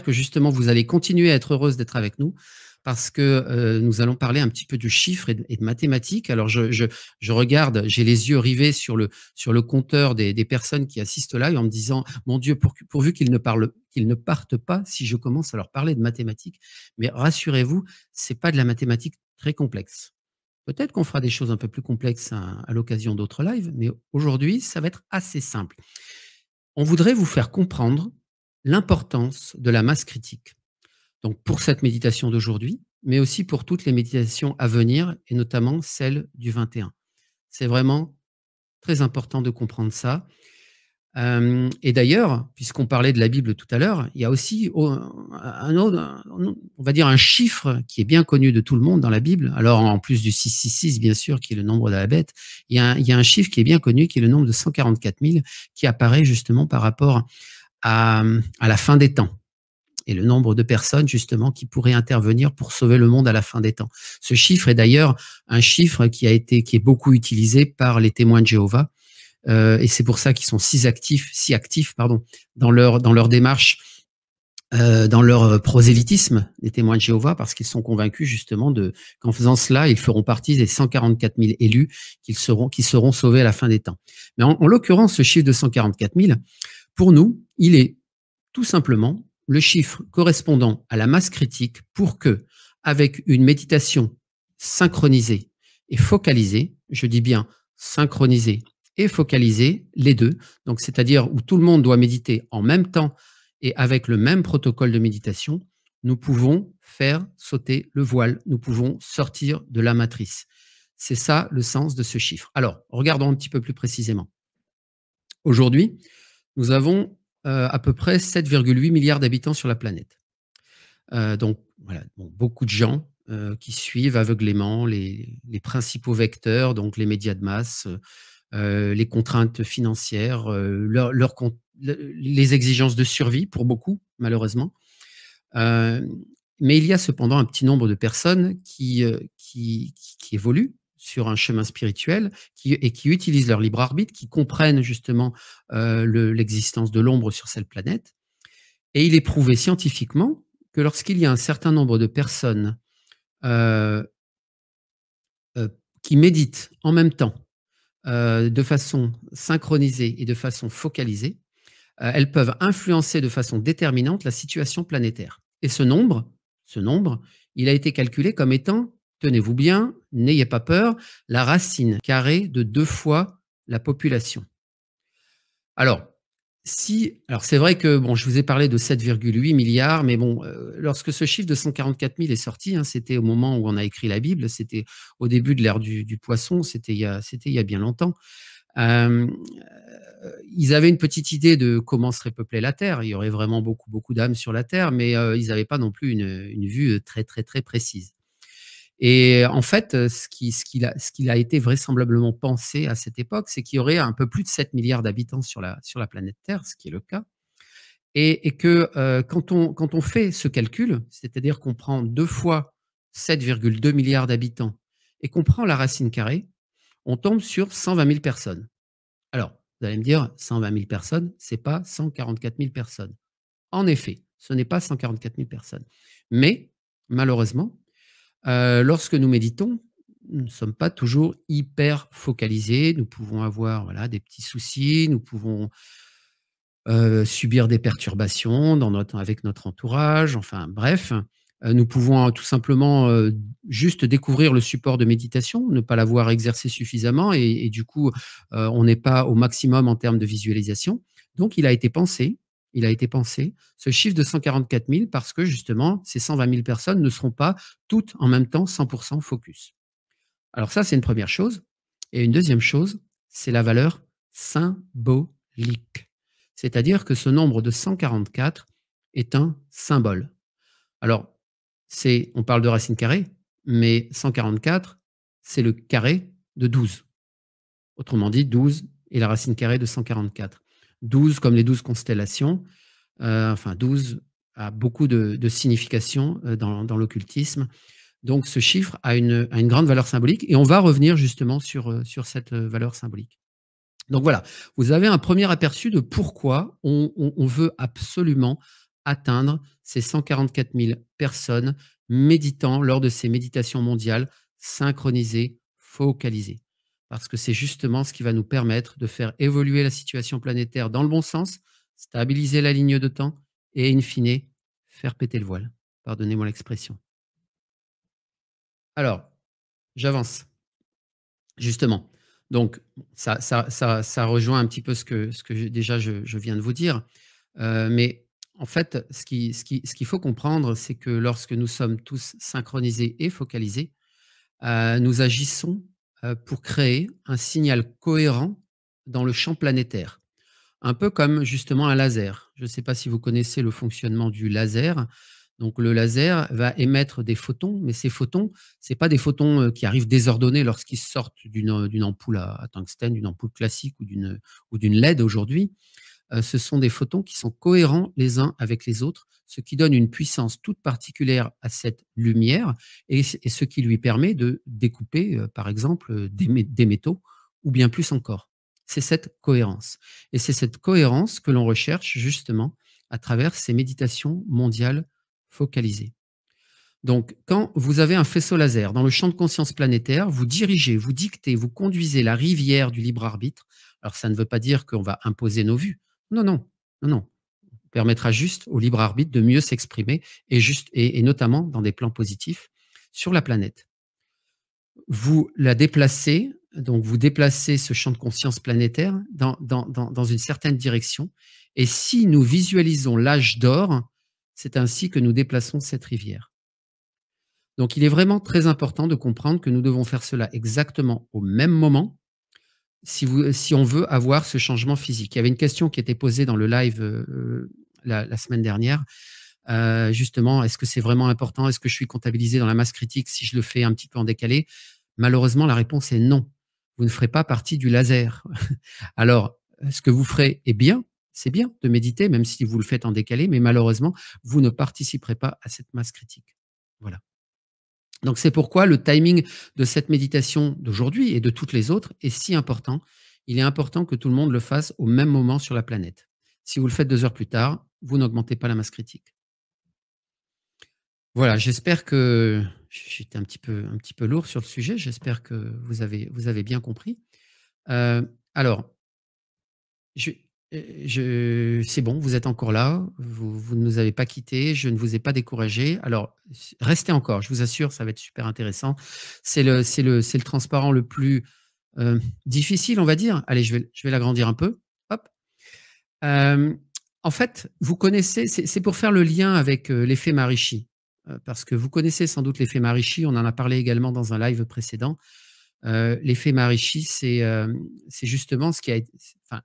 que justement, vous allez continuer à être heureuse d'être avec nous parce que nous allons parler un petit peu de chiffres et de mathématiques. Alors, je regarde, j'ai les yeux rivés sur le compteur des personnes qui assistent là et en me disant, mon Dieu, pourvu qu'ils ne partent pas si je commence à leur parler de mathématiques. Mais rassurez-vous, c'est pas de la mathématique très complexe. Peut-être qu'on fera des choses un peu plus complexes à l'occasion d'autres lives, mais aujourd'hui, ça va être assez simple. On voudrait vous faire comprendre l'importance de la masse critique. Donc pour cette méditation d'aujourd'hui, mais aussi pour toutes les méditations à venir, et notamment celle du 21. C'est vraiment très important de comprendre ça. Et d'ailleurs, puisqu'on parlait de la Bible tout à l'heure, il y a aussi un autre, on va dire un chiffre qui est bien connu de tout le monde dans la Bible. Alors, en plus du 666, bien sûr, qui est le nombre de la bête, il y a un chiffre qui est bien connu, qui est le nombre de 144 000, qui apparaît justement par rapport à la fin des temps et le nombre de personnes justement qui pourraient intervenir pour sauver le monde à la fin des temps. Ce chiffre est d'ailleurs un chiffre qui est beaucoup utilisé par les témoins de Jéhovah. Et c'est pour ça qu'ils sont si actifs dans leur démarche, dans leur prosélytisme des témoins de Jéhovah, parce qu'ils sont convaincus justement qu'en faisant cela, ils feront partie des 144 000 élus qui seront sauvés à la fin des temps. Mais en l'occurrence, ce chiffre de 144 000, pour nous, il est tout simplement le chiffre correspondant à la masse critique pour que, avec une méditation synchronisée et focalisée, je dis bien synchronisée et focaliser les deux, donc c'est-à-dire où tout le monde doit méditer en même temps et avec le même protocole de méditation, nous pouvons faire sauter le voile, nous pouvons sortir de la matrice. C'est ça le sens de ce chiffre. Alors, regardons un petit peu plus précisément. Aujourd'hui, nous avons à peu près 7,8 milliards d'habitants sur la planète. Donc, voilà, beaucoup de gens qui suivent aveuglément les principaux vecteurs, donc les médias de masse, les contraintes financières, les exigences de survie pour beaucoup, malheureusement. Mais il y a cependant un petit nombre de personnes qui évoluent sur un chemin spirituel et qui utilisent leur libre arbitre, qui comprennent justement l'existence de l'ombre sur cette planète. Et il est prouvé scientifiquement que lorsqu'il y a un certain nombre de personnes qui méditent en même temps, de façon synchronisée et de façon focalisée, elles peuvent influencer de façon déterminante la situation planétaire. Et ce nombre, il a été calculé comme étant, tenez-vous bien, n'ayez pas peur, la racine carrée de 2 fois la population. Alors c'est vrai que, bon, je vous ai parlé de 7,8 milliards, mais bon, lorsque ce chiffre de 144 000 est sorti, hein, c'était au moment où on a écrit la Bible, c'était au début de l'ère du poisson, c'était il y a bien longtemps. Ils avaient une petite idée de comment serait peuplée la Terre. Il y aurait vraiment beaucoup, beaucoup d'âmes sur la Terre, mais ils n'avaient pas non plus une vue très, très, très précise. Et en fait, ce qu'il a été vraisemblablement pensé à cette époque, c'est qu'il y aurait un peu plus de 7 milliards d'habitants sur la planète Terre, ce qui est le cas. Et que quand on fait ce calcul, c'est-à-dire qu'on prend 2 fois 7,2 milliards d'habitants et qu'on prend la racine carrée, on tombe sur 120 000 personnes. Alors, vous allez me dire, 120 000 personnes, ce n'est pas 144 000 personnes. En effet, ce n'est pas 144 000 personnes. Mais, malheureusement, lorsque nous méditons, nous ne sommes pas toujours hyper focalisés. Nous pouvons avoir des petits soucis, nous pouvons subir des perturbations avec notre entourage, enfin bref. Nous pouvons tout simplement juste découvrir le support de méditation, ne pas l'avoir exercé suffisamment et du coup, on n'est pas au maximum en termes de visualisation. Donc, il a été pensé, ce chiffre de 144 000 parce que justement, ces 120 000 personnes ne seront pas toutes en même temps 100% focus. Alors ça, c'est une première chose. Et une deuxième chose, c'est la valeur symbolique. C'est-à-dire que ce nombre de 144 est un symbole. Alors, on parle de racine carrée, mais 144, c'est le carré de 12. Autrement dit, 12 est la racine carrée de 144. 12 comme les 12 constellations, 12 a beaucoup de significations dans l'occultisme. Donc, ce chiffre a une grande valeur symbolique et on va revenir justement sur cette valeur symbolique. Donc voilà, vous avez un premier aperçu de pourquoi on veut absolument atteindre ces 144 000 personnes méditant lors de ces méditations mondiales synchronisées, focalisées. Parce que c'est justement ce qui va nous permettre de faire évoluer la situation planétaire dans le bon sens, stabiliser la ligne de temps et, in fine, faire péter le voile. Pardonnez-moi l'expression. Alors, j'avance. Justement, donc ça rejoint un petit peu ce que je viens de vous dire, mais en fait, ce qu'il faut comprendre, c'est que lorsque nous sommes tous synchronisés et focalisés, nous agissons, pour créer un signal cohérent dans le champ planétaire. Un peu comme justement un laser. Je ne sais pas si vous connaissez le fonctionnement du laser. Donc le laser va émettre des photons, mais ces photons, c'est pas des photons, qui arrivent désordonnés lorsqu'ils sortent d'une ampoule à tungstène, d'une ampoule classique ou d'une LED aujourd'hui. Ce sont des photons qui sont cohérents les uns avec les autres, ce qui donne une puissance toute particulière à cette lumière et ce qui lui permet de découper, par exemple, des métaux ou bien plus encore. C'est cette cohérence et c'est cette cohérence que l'on recherche justement à travers ces méditations mondiales focalisées. Donc, quand vous avez un faisceau laser dans le champ de conscience planétaire, vous dirigez, vous dictez, vous conduisez la rivière du libre arbitre. Alors, ça ne veut pas dire qu'on va imposer nos vues. Non, non, non, non. Ça permettra juste au libre arbitre de mieux s'exprimer et notamment dans des plans positifs sur la planète. Vous la déplacez, donc vous déplacez ce champ de conscience planétaire dans une certaine direction. Et si nous visualisons l'âge d'or, c'est ainsi que nous déplaçons cette rivière. Donc, il est vraiment très important de comprendre que nous devons faire cela exactement au même moment si on veut avoir ce changement physique. Il y avait une question qui était posée dans le live la semaine dernière. Justement, est-ce que c'est vraiment important? Est-ce que je suis comptabilisé dans la masse critique si je le fais un petit peu en décalé? Malheureusement, la réponse est non. Vous ne ferez pas partie du laser. Alors, ce que vous ferez est bien, c'est bien de méditer, même si vous le faites en décalé, mais malheureusement, vous ne participerez pas à cette masse critique. Voilà. Donc c'est pourquoi le timing de cette méditation d'aujourd'hui et de toutes les autres est si important. Il est important que tout le monde le fasse au même moment sur la planète. Si vous le faites 2 heures plus tard, vous n'augmentez pas la masse critique. Voilà, j'espère que j'étais un petit peu lourd sur le sujet. J'espère que vous avez bien compris. Alors, je c'est bon, vous êtes encore là, vous ne nous avez pas quittés, je ne vous ai pas découragé. Alors, restez encore, je vous assure, ça va être super intéressant. C'est le transparent le plus, difficile, on va dire. Allez, je vais l'agrandir un peu. Hop. Hem, En fait, vous connaissez, c'est pour faire le lien avec, l'effet Maharishi, parce que vous connaissez sans doute l'effet Maharishi, on en a parlé également dans un live précédent. L'effet Maharishi, c'est justement ce qui a été, enfin,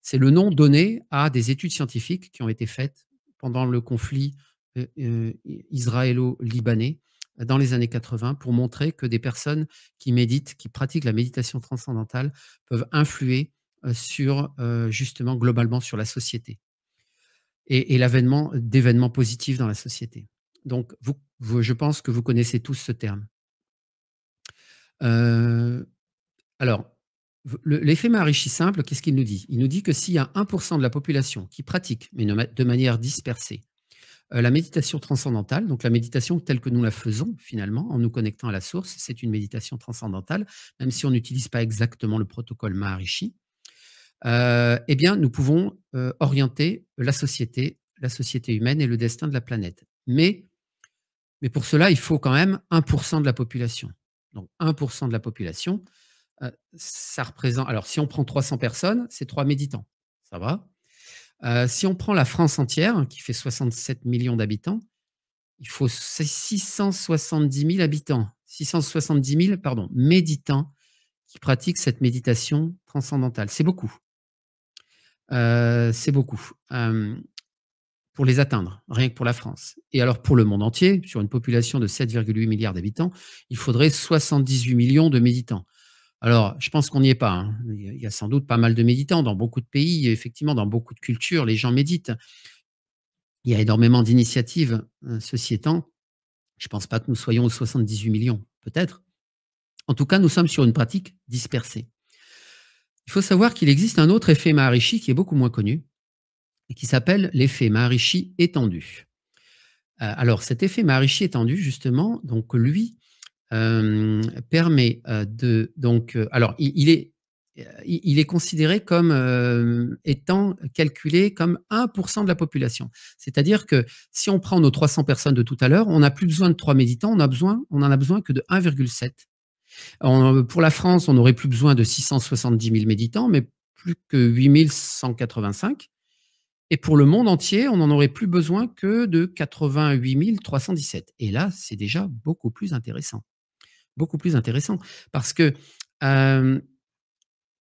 c'est le nom donné à des études scientifiques qui ont été faites pendant le conflit, israélo-libanais, dans les années 80, pour montrer que des personnes qui méditent, qui pratiquent la méditation transcendantale peuvent influer, sur, justement globalement sur la société et l'avènement d'événements positifs dans la société. Donc je pense que vous connaissez tous ce terme. Heu Alors, l'effet Maharishi simple, qu'est-ce qu'il nous dit? Il nous dit que s'il y a 1 de la population qui pratique, mais de manière dispersée, la méditation transcendantale, donc la méditation telle que nous la faisons finalement, en nous connectant à la source, c'est une méditation transcendantale, même si on n'utilise pas exactement le protocole Maharishi, eh bien, nous pouvons, orienter la société humaine et le destin de la planète. Mais pour cela, il faut quand même 1 de la population. Donc 1 de la population, ça représente, alors si on prend 300 personnes, c'est 3 méditants, ça va. Si on prend la France entière, qui fait 67 millions d'habitants, il faut 670 000 habitants, 670 000, pardon, méditants qui pratiquent cette méditation transcendantale. C'est beaucoup, pour les atteindre, rien que pour la France. Et alors pour le monde entier, sur une population de 7,8 milliards d'habitants, il faudrait 78 millions de méditants. Alors, je pense qu'on n'y est pas, hein. Il y a sans doute pas mal de méditants dans beaucoup de pays, effectivement, dans beaucoup de cultures, les gens méditent. Il y a énormément d'initiatives, ceci étant, je ne pense pas que nous soyons aux 78 millions, peut-être. En tout cas, nous sommes sur une pratique dispersée. Il faut savoir qu'il existe un autre effet Maharishi qui est beaucoup moins connu, et qui s'appelle l'effet Maharishi étendu. Alors, cet effet Maharishi étendu, justement, donc lui, permet de… Donc, alors, il est considéré comme étant calculé comme 1% de la population. C'est-à-dire que si on prend nos 300 personnes de tout à l'heure, on n'a plus besoin de 3 méditants, on en a besoin que de 1,7. Pour la France, on n'aurait plus besoin de 670 000 méditants, mais plus que 8 185. Et pour le monde entier, on n'en aurait plus besoin que de 88 317. Et là, c'est déjà beaucoup plus intéressant. Beaucoup plus intéressant. Parce que,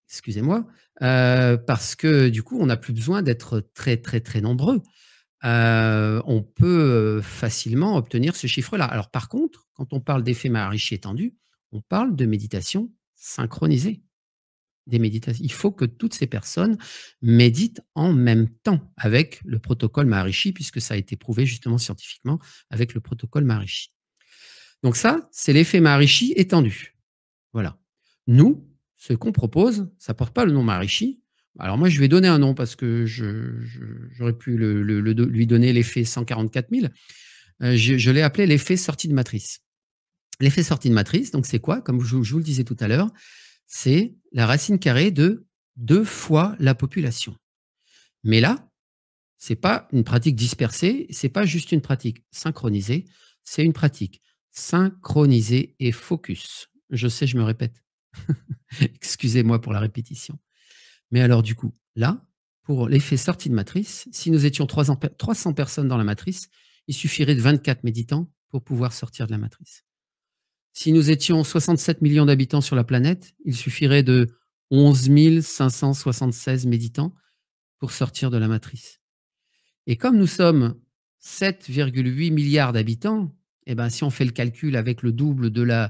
excusez-moi, parce que du coup, on n'a plus besoin d'être très, très, très nombreux. On peut facilement obtenir ce chiffre-là. Alors, par contre, quand on parle d'effet Maharishi étendu, on parle de méditation synchronisée. Il faut que toutes ces personnes méditent en même temps avec le protocole Maharishi, puisque ça a été prouvé justement scientifiquement avec le protocole Maharishi. Donc ça, c'est l'effet Maharishi étendu. Voilà. Nous, ce qu'on propose, ça ne porte pas le nom Maharishi. Alors moi, je vais donner un nom parce que j'aurais pu lui donner l'effet 144 000. Je l'ai appelé l'effet sortie de matrice. L'effet sortie de matrice, donc c'est quoi? Comme je vous le disais tout à l'heure, c'est la racine carrée de 2 fois la population. Mais là, ce n'est pas une pratique dispersée, ce n'est pas juste une pratique synchronisée, c'est une pratique synchronisée et focus. Je sais, je me répète. Excusez-moi pour la répétition. Mais alors du coup, là, pour l'effet sortie de matrice, si nous étions 300 personnes dans la matrice, il suffirait de 24 méditants pour pouvoir sortir de la matrice. Si nous étions 67 millions d'habitants sur la planète, il suffirait de 11 576 méditants pour sortir de la matrice. Et comme nous sommes 7,8 milliards d'habitants, eh ben, si on fait le calcul avec le double de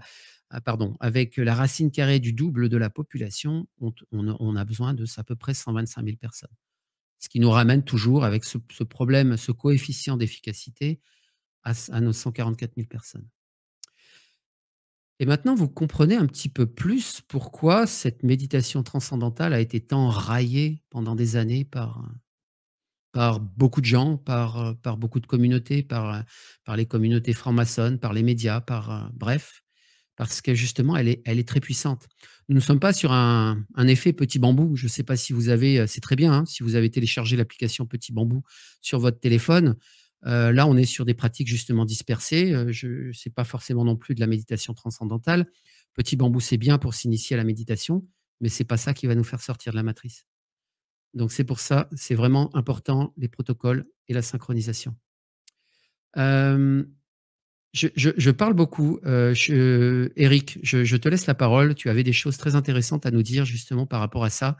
avec la racine carrée du double de la population, on a besoin de à peu près 125 000 personnes. Ce qui nous ramène toujours avec ce problème, ce coefficient d'efficacité à nos 144 000 personnes. Et maintenant, vous comprenez un petit peu plus pourquoi cette méditation transcendantale a été tant raillée pendant des années par beaucoup de gens, par beaucoup de communautés, par les communautés franc-maçonnes, par les médias, bref, parce que justement, elle est très puissante. Nous ne sommes pas sur un effet petit bambou. Je ne sais pas si vous avez, c'est très bien, hein, si vous avez téléchargé l'application Petit Bambou sur votre téléphone. Là, on est sur des pratiques justement dispersées. Ce n'est pas forcément non plus de la méditation transcendantale. Petit Bambou, c'est bien pour s'initier à la méditation, mais ce n'est pas ça qui va nous faire sortir de la matrice. Donc, c'est pour ça, c'est vraiment important, les protocoles et la synchronisation. Je parle beaucoup. Eric, je te laisse la parole. Tu avais des choses très intéressantes à nous dire justement par rapport à ça.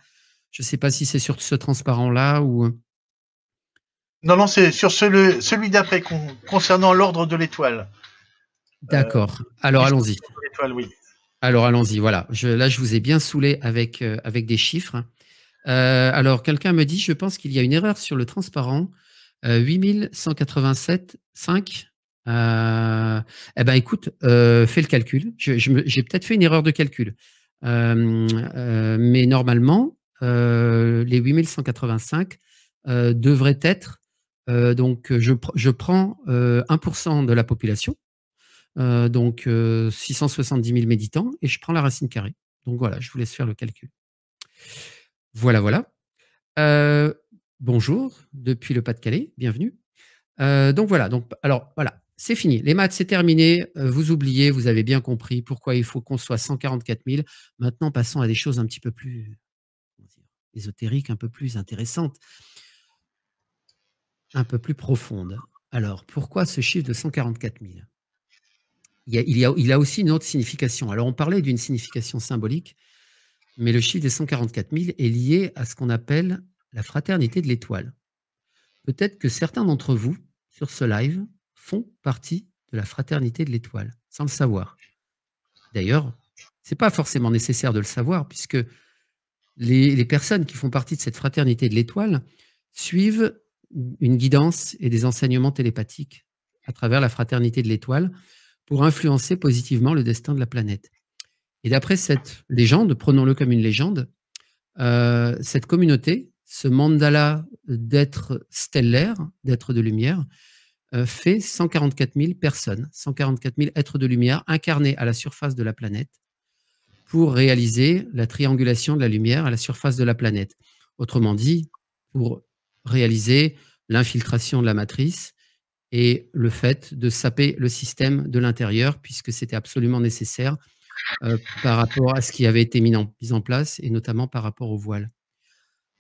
Je ne sais pas si c'est sur ce transparent-là ou… Non, c'est sur celui d'après, concernant l'ordre de l'étoile. D'accord. Alors, allons-y. Oui. Alors, allons-y. Voilà. Là, je vous ai bien saoulé avec des chiffres. Alors, quelqu'un me dit, je pense qu'il y a une erreur sur le transparent. 8187,5. Eh ben, écoute, fais le calcul. J'ai peut-être fait une erreur de calcul. Mais normalement, les 8185 devraient être… donc, je prends 1% de la population, donc 670 000 méditants, et je prends la racine carrée. Donc voilà, je vous laisse faire le calcul. Voilà, voilà. Bonjour, depuis le Pas-de-Calais, bienvenue. Donc voilà, alors voilà, c'est fini. Les maths, c'est terminé. Vous oubliez, vous avez bien compris pourquoi il faut qu'on soit 144 000. Maintenant, passons à des choses un petit peu plus ésotériques, un peu plus intéressantes, un peu plus profondes. Alors, pourquoi ce chiffre de 144 000 ? Il a aussi une autre signification. Alors, on parlait d'une signification symbolique, mais le chiffre des 144 000 est lié à ce qu'on appelle la fraternité de l'étoile. Peut-être que certains d'entre vous, sur ce live, font partie de la fraternité de l'étoile, sans le savoir. D'ailleurs, ce n'est pas forcément nécessaire de le savoir, puisque les personnes qui font partie de cette fraternité de l'étoile suivent une guidance et des enseignements télépathiques à travers la fraternité de l'étoile pour influencer positivement le destin de la planète. Et d'après cette légende, prenons-le comme une légende, cette communauté ce mandala d'êtres stellaires, d'êtres de lumière, fait 144 000 personnes, 144 000 êtres de lumière incarnés à la surface de la planète pour réaliser la triangulation de la lumière à la surface de la planète. Autrement dit, pour réaliser l'infiltration de la matrice et le fait de saper le système de l'intérieur, puisque c'était absolument nécessaire par rapport à ce qui avait été mis en place, et notamment par rapport au voile.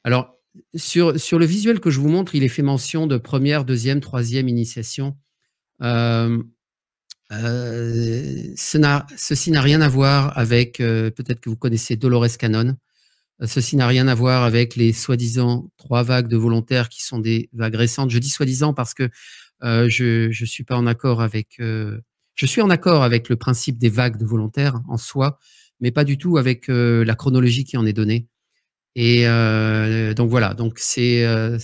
Alors, sur le visuel que je vous montre, il est fait mention de première, deuxième, troisième initiation. Ceci n'a rien à voir avec, peut-être que vous connaissez Dolores Cannon, ceci n'a rien à voir avec les soi-disant 3 vagues de volontaires qui sont des vagues récentes. Je dis soi-disant parce que je suis pas en accord avec... je suis en accord avec le principe des vagues de volontaires en soi, mais pas du tout avec la chronologie qui en est donnée. Et donc voilà, donc ce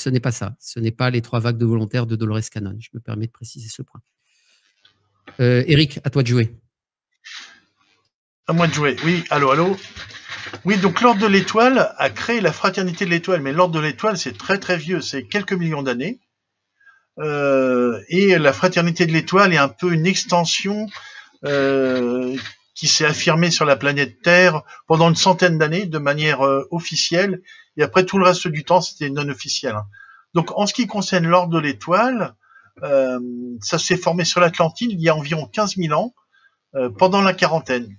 n'est pas ça. Ce n'est pas les 3 vagues de volontaires de Dolores Cannon. Je me permets de préciser ce point. Eric, à toi de jouer. À moi de jouer. Oui, allô. Oui, donc l'Ordre de l'Étoile a créé la Fraternité de l'Étoile, mais l'Ordre de l'Étoile, c'est très très vieux, c'est quelques millions d'années. Et la Fraternité de l'Étoile est un peu une extension qui s'est affirmée sur la planète Terre pendant une centaine d'années de manière officielle, et après tout le reste du temps, c'était non officiel. Donc en ce qui concerne l'Ordre de l'Étoile, ça s'est formé sur l'Atlantide il y a environ 15 000 ans, pendant la quarantaine.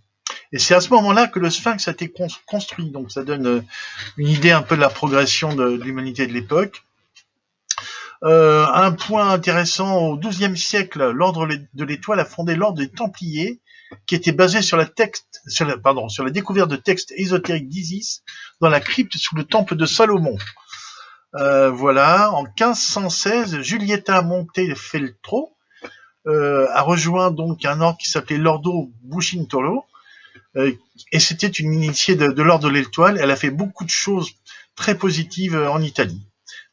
Et c'est à ce moment-là que le Sphinx a été construit. Donc ça donne une idée un peu de la progression de l'humanité de l'époque. Un point intéressant, au XIIe siècle, l'Ordre de l'Étoile a fondé l'Ordre des Templiers, qui était basé sur la découverte de textes ésotériques d'Isis dans la crypte sous le temple de Salomon. Voilà, en 1516, Giulietta Montefeltro a rejoint donc un ordre qui s'appelait l'Ordo Bucintolo, et c'était une initiée de l'Ordre de l'Étoile. Elle a fait beaucoup de choses très positives en Italie.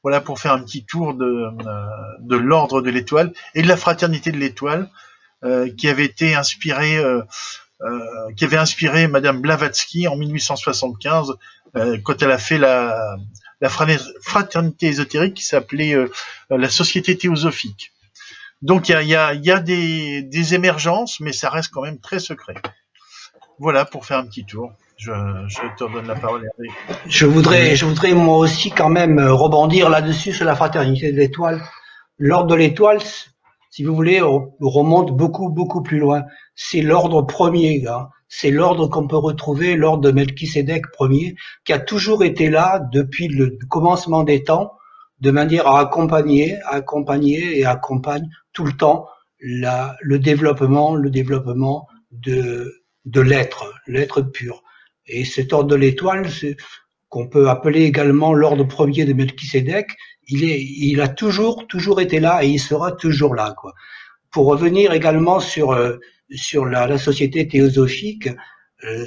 Voilà pour faire un petit tour de l'Ordre de l'Étoile et de la Fraternité de l'Étoile, qui avait inspiré Madame Blavatsky en 1875, quand elle a fait la fraternité ésotérique qui s'appelait la Société théosophique. Donc il y a des émergences, mais ça reste quand même très secret. Voilà pour faire un petit tour. Je te redonne la parole, Hervé. Je voudrais moi aussi quand même rebondir là-dessus sur la Fraternité de l'Étoile. L'Ordre de l'Étoile, si vous voulez, remonte beaucoup plus loin. C'est l'ordre premier, hein. C'est l'ordre qu'on peut retrouver, l'ordre de Melchisédek Ier, qui a toujours été là depuis le commencement des temps, de manière à accompagner et accompagne tout le temps le développement de l'être pur. Et cet ordre de l'Étoile, qu'on peut appeler également l'ordre premier de Melchisédek, il a toujours été là et il sera toujours là, quoi. Pour revenir également sur la société théosophique,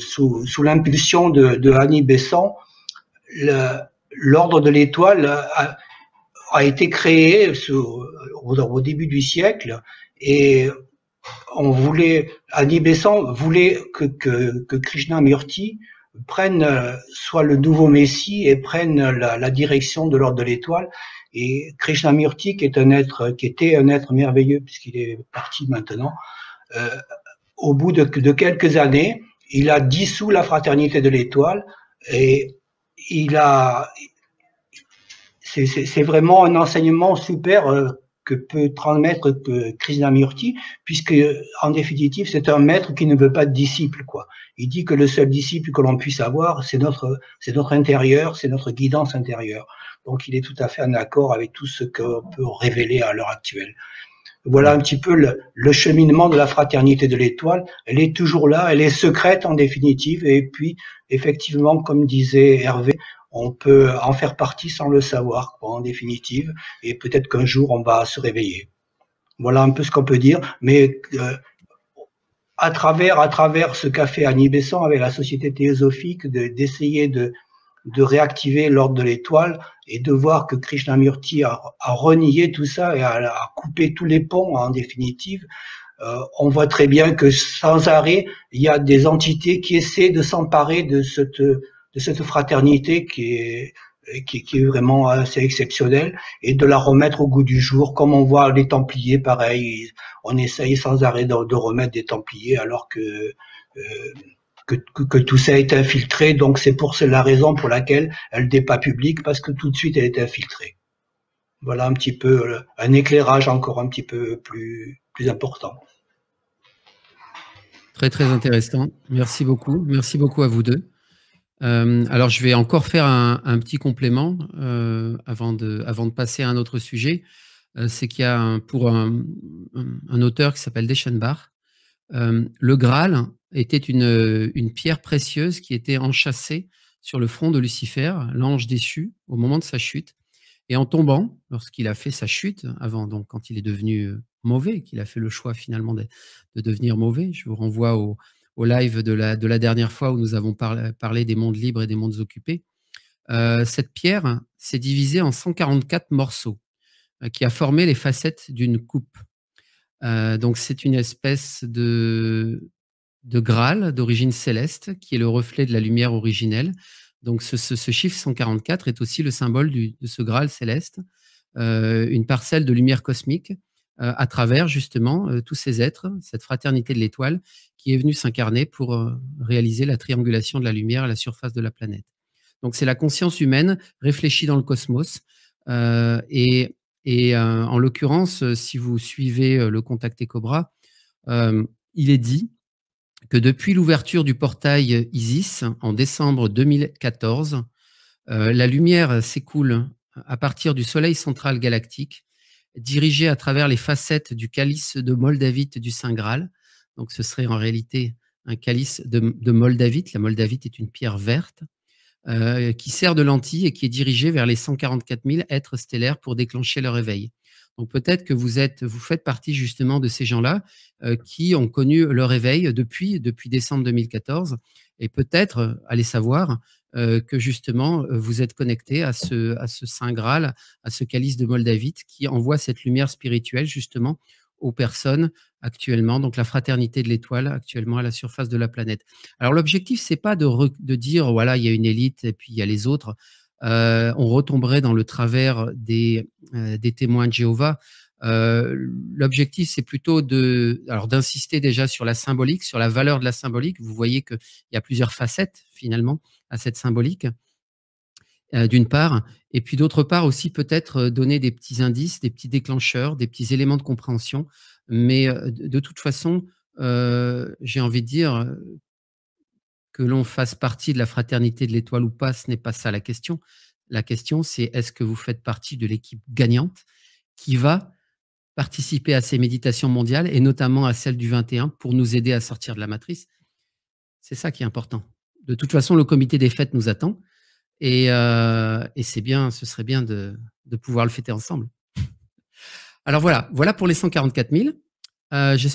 sous l'impulsion de Annie Besant, l'ordre de l'Étoile a été créé au début du siècle, et Annie Besant voulait que Krishnamurti soit le nouveau Messie et prenne la direction de l'Ordre de l'Étoile. Et Krishnamurti, qui était un être merveilleux puisqu'il est parti maintenant, au bout de quelques années, il a dissous la Fraternité de l'Étoile, et c'est vraiment un enseignement super que peut transmettre Krishnamurti, puisque en définitive c'est un maître qui ne veut pas de disciple, quoi. Il dit que le seul disciple que l'on puisse avoir, c'est notre intérieur, c'est notre guidance intérieure. Donc il est tout à fait en accord avec tout ce qu'on peut révéler à l'heure actuelle. Voilà un petit peu le cheminement de la Fraternité de l'Étoile. Elle est toujours là, elle est secrète en définitive, et puis effectivement, comme disait Hervé, on peut en faire partie sans le savoir, quoi, en définitive, et peut-être qu'un jour on va se réveiller. Voilà un peu ce qu'on peut dire, mais à travers ce qu'a fait Annie Besant avec la Société théosophique, d'essayer de réactiver l'Ordre de l'Étoile, et de voir que Krishnamurti a renié tout ça et a coupé tous les ponts en définitive. On voit très bien que sans arrêt, il y a des entités qui essaient de s'emparer de cette fraternité qui est qui est vraiment assez exceptionnelle, et de la remettre au goût du jour, comme on voit les Templiers, pareil, on essaye sans arrêt de remettre des Templiers, alors que tout ça est infiltré. Donc c'est pour la raison pour laquelle elle n'est pas publique, parce que tout de suite elle est infiltrée. Voilà un petit peu un éclairage encore un petit peu plus important. Très très intéressant. Merci beaucoup. Merci beaucoup à vous deux. Alors je vais encore faire un petit complément avant de passer à un autre sujet. C'est qu'il y a pour un auteur qui s'appelle Deschenbach, le Graal était une pierre précieuse qui était enchâssée sur le front de Lucifer, l'ange déchu, au moment de sa chute. Et en tombant, lorsqu'il a fait sa chute, donc quand il est devenu mauvais, qu'il a fait le choix finalement de devenir mauvais, je vous renvoie au live de la dernière fois où nous avons parlé des mondes libres et des mondes occupés. Cette pierre s'est divisée en 144 morceaux qui a formé les facettes d'une coupe. Donc c'est une espèce de Graal d'origine céleste qui est le reflet de la lumière originelle. Donc ce chiffre 144 est aussi le symbole de ce Graal céleste, une parcelle de lumière cosmique à travers justement tous ces êtres, cette fraternité de l'étoile qui est venue s'incarner pour réaliser la triangulation de la lumière à la surface de la planète. Donc c'est la conscience humaine réfléchie dans le cosmos et en l'occurrence, si vous suivez le Contacté Cobra, il est dit que depuis l'ouverture du portail Isis en décembre 2014, la lumière s'écoule à partir du Soleil central galactique, dirigée à travers les facettes du calice de moldavite du Saint Graal. Donc ce serait en réalité un calice de moldavite. La moldavite est une pierre verte qui sert de lentille et qui est dirigée vers les 144 000 êtres stellaires pour déclencher leur éveil. Donc peut-être que vous faites partie justement de ces gens-là qui ont connu leur éveil depuis décembre 2014, et peut-être, allez savoir, que justement vous êtes connecté à ce Saint Graal, à ce calice de moldavite qui envoie cette lumière spirituelle justement aux personnes actuellement, donc la fraternité de l'étoile actuellement à la surface de la planète. Alors l'objectif, c'est pas de dire voilà, il y a une élite et puis il y a les autres. On retomberait dans le travers des témoins de Jéhovah. L'objectif, c'est plutôt d'insister déjà sur la symbolique, sur la valeur de la symbolique. Vous voyez qu'il y a plusieurs facettes finalement à cette symbolique, d'une part, et puis d'autre part aussi peut-être donner des petits indices, des petits déclencheurs, des petits éléments de compréhension. Mais de toute façon, j'ai envie de dire que l'on fasse partie de la fraternité de l'étoile ou pas, ce n'est pas ça la question. La question, c'est est-ce que vous faites partie de l'équipe gagnante qui va participer à ces méditations mondiales et notamment à celle du 21 pour nous aider à sortir de la matrice. C'est ça qui est important. De toute façon, le comité des fêtes nous attend et c'est bien, ce serait bien de pouvoir le fêter ensemble. Alors voilà pour les 144 000. J'espère